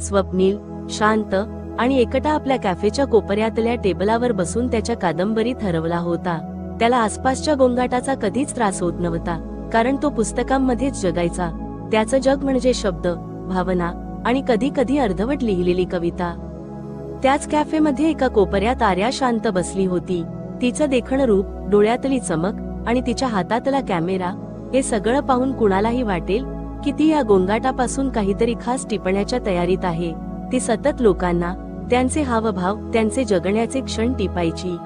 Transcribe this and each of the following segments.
स्वप्नील शांत आणि एकटा आपल्या कॅफेच्या कोपऱ्यातल्या टेबलावर बसून त्याच्या कादंबरीत हरवला होता. त्याला आसपासच्या गोंगाटाचा कधीच त्रास होत नव्हता, कारण तो पुस्तकांमध्येच जगायचा. त्याचं जग म्हणजे शब्द, भावना आणि कधी कधी अर्धवट लिहिलेली कविता. त्याच कॅफेमध्ये एका कोपऱ्यात आर्या शांत बसली होती. तिचं देखणं रूप, डोळ्यातली चमक आणि तिच्या हातातला कॅमेरा, हे सगळं पाहून कुणालाही वाटेल की ती या गोंगाटापासून काहीतरी खास टिपण्याच्या तयारीत आहे. ती सतत लोकांना त्यांचे हावभाव, त्यांचे जगण्याचे क्षण टिपायची.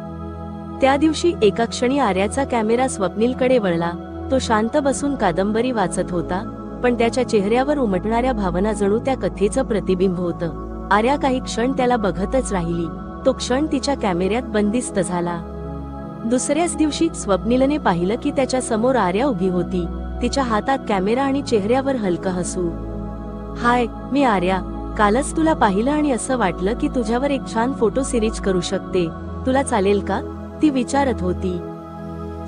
त्या दिवशी एका क्षणी आर्याचा कॅमेरा स्वप्नीलकडे वळला. तो शांत बसून कादंबरी वाचत होता, पण त्याच्या चेहऱ्यावर उमटणाऱ्या भावना जणू त्या कथेचं प्रतिबिंब होतं. आर्या काही क्षण त्याला बघतच राहिली. तो क्षण तिच्या कॅमेऱ्यात बंदिस्त झाला. दुसऱ्याच दिवशी स्वप्नीलने पाहिलं की त्याच्या समोर आर्या उभी होती. तिच्या हातात कॅमेरा आणि चेहऱ्यावर हलकं हसू. हाय, मी आर्या. कालच तुला पाहिलं आणि असं वाटलं की तुझ्यावर एक छान फोटो सिरीज करू शकते. तुला चालेल का? ती विचारत होती.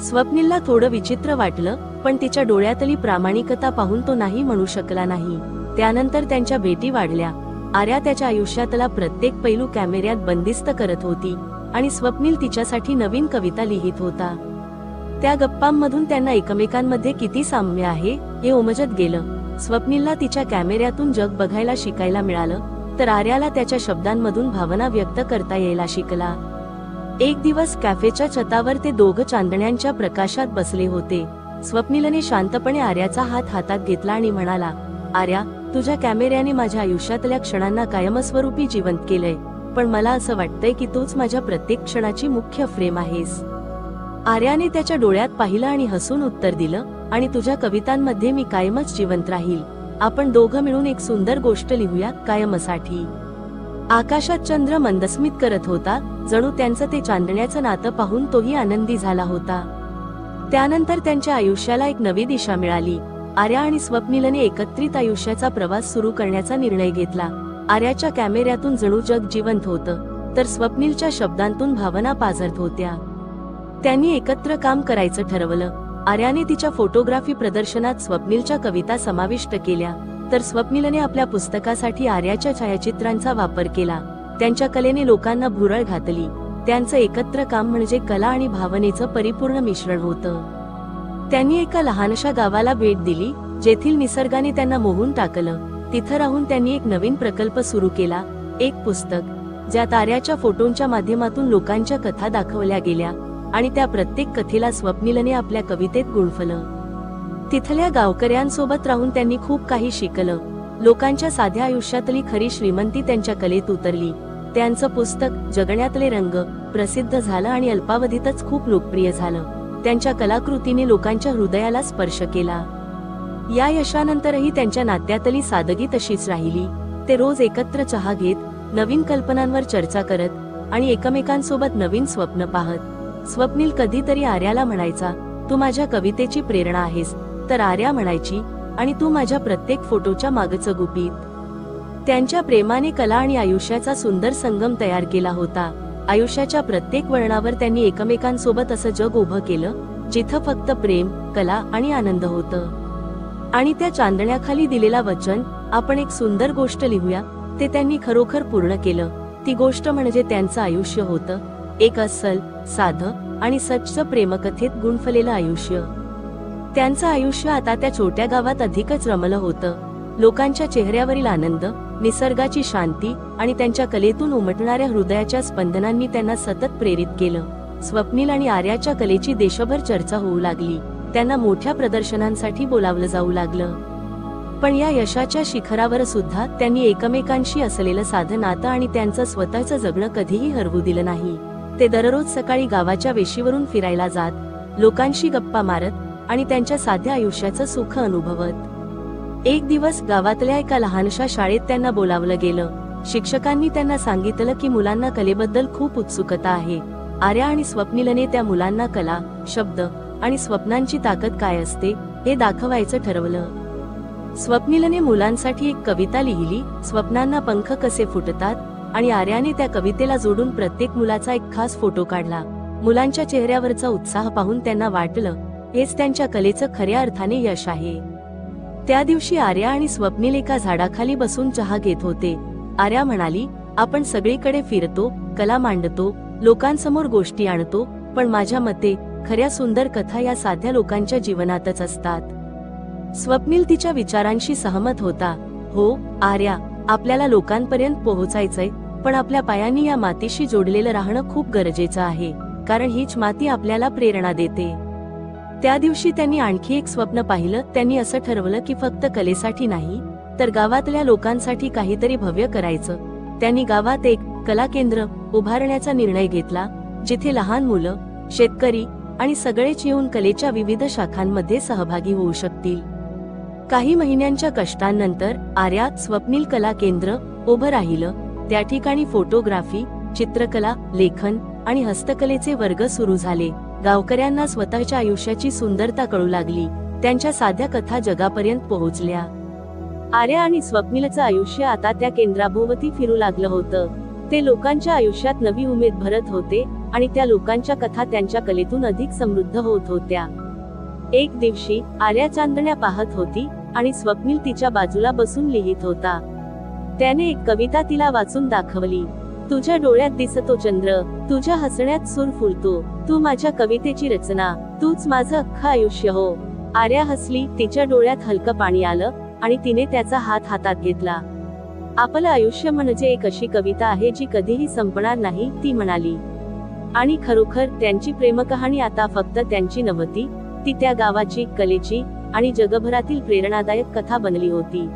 स्वप्नीलला थोडं विचित्र वाटलं, पण तिच्या डोळ्यातली प्रामाणिकता पाहून तो नाही म्हणू शकला नाही. त्यानंतर त्यांच्या भेटी वाढल्या. आर्या त्याच्या आयुष्यातला प्रत्येक पैलू कॅमेऱ्यात बंदिस्त करत होती आणि स्वप्नील तिच्यासाठी नवीन कविता लिहित होता. त्या गप्पांमधून त्यांना एकमेकांमध्ये किती साम्य आहे हे उमजत गेलं. स्वप्नीलला तिच्या कॅमेऱ्यातून जग बघायला शिकायला मिळालं, तर आर्याला त्याच्या शब्दांमधून भावना व्यक्त करता यायला शिकला. एक दिवस कॅफेच्या छतावर ते दोघं चांदण्यांच्या प्रकाशात बसले होते. स्वप्नीलने शांतपणे आर्याचा हात हातात घेतला आणि म्हणाला, आर्या, तुझ्या कॅमेऱ्याने माझ्या आयुष्यातल्या क्षणांना कायमस्वरूपी जिवंत केलंय, पण मला असं वाटतंय की तूच माझ्या प्रत्येक क्षणाची मुख्य फ्रेम आहेस. आर्याने त्याच्या डोळ्यात पाहिलं आणि हसून उत्तर दिलं, आणि तुझ्या कवितांमध्ये मी कायमच जिवंत राहील. आपण दोघं मिळून एक सुंदर गोष्ट लिहूया, कायमसाठी. आकाशात चंद्र मंदस्मित करत होता. जणू त्यांचं ते चांदण्याचं नातं पाहून तोही आनंदी झाला होता. त्यानंतर त्यांच्या आयुष्याला एक नवी दिशा मिळाली. आर्या आणि स्वप्नीलने एकत्रित आयुष्याचा प्रवास सुरू करण्याचा निर्णय घेतला. आर्याच्या कॅमेऱ्यातून जणू जग जिवंत होतं, तर स्वप्नीलच्या शब्दांतून भावना पाझरत होत्या. त्यांनी एकत्र काम करायचं ठरवलं. आर्याने तिच्या फोटोग्राफी प्रदर्शनात स्वप्नीलच्या कविता समाविष्ट केल्या, तर स्वप्नीलने आपल्या पुस्तकासाठी आर्याच्या छायाचित्रांचा वापर केला. त्यांच्या कलेने लोकांना भुरळ घातली. त्यांचं एकत्र काम म्हणजे कला आणि भावनेचं परिपूर्ण मिश्रण होतं. त्यांनी एका लहानशा गावाला भेट दिली, जेथील निसर्गाने त्यांना मोहून टाकलं. तिथं राहून त्यांनी एक नवीन प्रकल्प सुरू केला, एक पुस्तक, ज्यात आर्याच्या फोटोंच्या माध्यमातून लोकांच्या कथा दाखवल्या गेल्या आणि त्या प्रत्येक कथेला स्वप्नीलने आपल्या कवितेत गुंफलं. तिथल्या गावकऱ्यांसोबत राहून त्यांनी खूप काही शिकलं. लोकांच्या साध्या आयुष्यातली खरी श्रीमंती त्यांच्या कलेत उतरली. त्यांचं पुस्तक जगण्यातले रंग प्रसिद्ध झालं आणि अल्पावधीतच खूप लोकप्रिय झालं. त्यांच्या कलाकृतीने लोकांच्या हृदयाला स्पर्श केला. या यशानंतरही त्यांच्या नात्यातली सादगी तशीच राहिली. ते रोज एकत्र चहा घेत, नवीन कल्पनांवर चर्चा करत आणि एकमेकांसोबत नवीन स्वप्न पाहत. स्वप्नील कधीतरी आर्याला म्हणायचा, तू माझ्या कवितेची प्रेरणा आहेस, तर आर्या म्हणायची, आणि तू माझ्या प्रत्येक फोटोच्या मागचं गुपित. त्यांच्या प्रेमाने कला आणि आयुष्याचा सुंदर संगम तयार केला होता. आयुष्याच्या प्रत्येक वळणावर त्यांनी एकमेकांसोबत असं जग उभं केलं, जिथं फक्त प्रेम, कला आणि आनंद होतं. आणि त्या चांदण्याखाली दिलेला वचन, आपण एक सुंदर गोष्ट लिहूया, ते त्यांनी खरोखर पूर्ण केलं. ती गोष्ट म्हणजे त्यांचं आयुष्य होतं, एक अस्सल, साधं आणि सच्च प्रेमकथेत गुंफलेलं आयुष्य. त्यांचं आयुष्य आता त्या छोट्या गावात अधिकच रमलं होतं. लोकांच्या चेहऱ्यावरील आनंद, निसर्गाची शांती आणि त्यांच्या कलेतून उमटणाऱ्या हृदयाच्या स्पंदनांनी त्यांना सतत प्रेरित केलं. स्वप्नील आणि आर्याच्या कलेची देशभर चर्चा होऊ लागली. त्यांना मोठ्या प्रदर्शनांसाठी बोलावलं जाऊ लागलं. पण या यशाच्या शिखरावर सुद्धा त्यांनी एकमेकांशी असलेलं साधं नातं आणि त्यांचं स्वतःचं जगणं कधीही हरवू दिलं नाही. ते दररोज सकाळी गावाच्या वेशीवरून फिरायला जात, लोकांशी गप्पा मारत आणि त्यांच्या साध्या आयुष्याचं सुख अनुभवत. एक दिवस गावातल्या एका लहानशा शाळेत त्यांना बोलावलं गेलं. शिक्षकांनी त्यांना सांगितलं की मुलांना कलेबद्दल खूप उत्सुकता आहे. आर्या आणि स्वप्नीलने त्या मुलांना कला, शब्द आणि स्वप्नांची ताकद काय असते हे दाखवायचं ठरवलं. स्वप्नीलने मुलांसाठी एक कविता लिहिली, स्वप्नांना पंख कसे फुटतात, आणि आर्याने त्या कवितेला जोडून प्रत्येक मुलाचा एक खास फोटो काढला. मुलांच्या चेहऱ्यावरचा उत्साह पाहून त्यांना वाटलं, हेच त्यांच्या कलेचं खऱ्या अर्थाने यश आहे. त्या दिवशी आर्या आणि स्वप्नील एका झाडाखाली बसून चहा घेत होते. आर्या म्हणाली, आपण सगळीकडे फिरतो, कला मांडतो, लोकांसमोर गोष्टी आणतो, पण माझ्या मते खऱ्या सुंदर कथा या साध्या लोकांच्या जीवनातच असतात. स्वप्नील तिच्या विचारांशी सहमत होता. हो आर्या, आपल्याला लोकांपर्यंत पोहोचायचंय, पण आपल्या पायांनी या मातीशी जोडलेलं राहणं खूप गरजेचं आहे, कारण हीच माती आपल्याला प्रेरणा देते. त्या दिवशी त्यांनी आणखी एक स्वप्न पाहिलं. त्यांनी असं ठरवलं की फक्त कलेसाठी नाही, तर गावातल्या लोकांसाठी काहीतरी भव्य करायचं. त्यांनी गावात एक कला केंद्र उभारण्याचा निर्णय घेतला, जिथे लहान मुलं, शेतकरी आणि सगळेच येऊन कलेच्या विविध शाखांमध्ये सहभागी होऊ शकतील. काही महिन्यांच्या कष्टांनंतर आर्या स्वप्नील कला केंद्र उभं राहिलं. त्या ठिकाणी फोटोग्राफी, चित्रकला, लेखन आणि हस्तकलेचे वर्ग सुरू झाले. गावकऱ्यांना स्वतःच्या आयुष्याची सुंदरता कळू लागली. त्यांच्या साध्या कथा जगापर्यंत पोहोचल्या. आर्या आणि स्वप्नीलचं आयुष्य आता त्या केंद्राभोवती फिरू लागलं होतं. ते लोकांच्या आयुष्यात नवी उमेद भरत होते आणि त्या लोकांच्या कथा त्यांच्या कलेतून अधिक समृद्ध होत होत्या. एक दिवशी आर्या चांदण्या पाहत होती आणि स्वप्नील तिच्या बाजूला बसून लिहित होता. त्याने एक कविता तिला वाचून दाखवली. तुझ्या डोळ्यात दिसतो चंद्र, तुझ्या हसण्यात सूर फुलतो, तू माझ्या कवितेची रचना, तूच माझं अख्खं आयुष्य हो. आर्या हसली. तिच्या डोळ्यात हलकं पाणी आलं आणि तिने त्याचा हात हातात घेतला. आपलं आयुष्य म्हणजे एक अशी कविता आहे जी कधीही संपणार नाही, ती म्हणाली. आणि खरोखर त्यांची प्रेमकहाणी आता फक्त त्यांची नव्हती, ती त्या गावाची, कलेची आणि जगभरातील प्रेरणादायक कथा बनली होती.